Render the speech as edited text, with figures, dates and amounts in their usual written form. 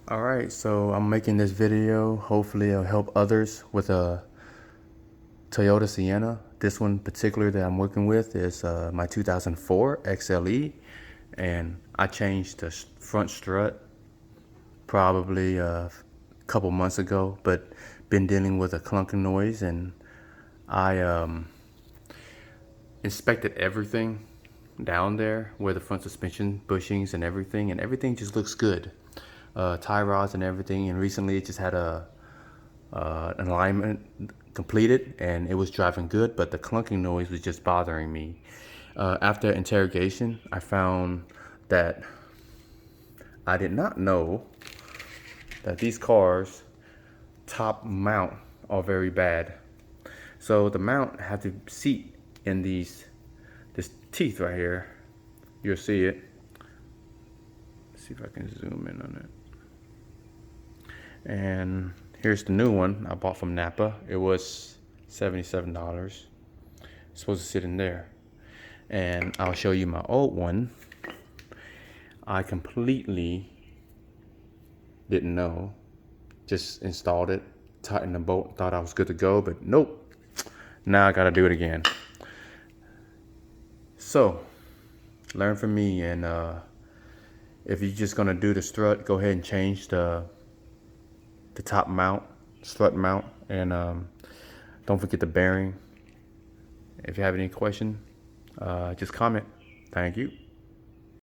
Alright, so I'm making this video. Hopefully it'll help others with a Toyota Sienna. This one particular that I'm working with is my 2004 XLE, and I changed the front strut probably a couple months ago, but been dealing with a clunking noise, and I inspected everything down there where the front suspension bushings and everything just looks good. Tie rods and everything, and recently it just had an alignment completed and it was driving good, but the clunking noise was just bothering me. After interrogation, I found that I did not know that these cars top mount are very bad. So the mount had to seat in this teeth right here. You'll see it. Let's see if I can zoom in on it. And here's the new one I bought from Napa. It was $77. It's supposed to sit in there. And I'll show you my old one. I completely didn't know. Just installed it, tightened the bolt, thought I was good to go, but nope. Now I gotta do it again. So, learn from me, and if you're just gonna do the strut, go ahead and change the top mount, strut mount, and don't forget the bearing. If you have any question, just comment. Thank you.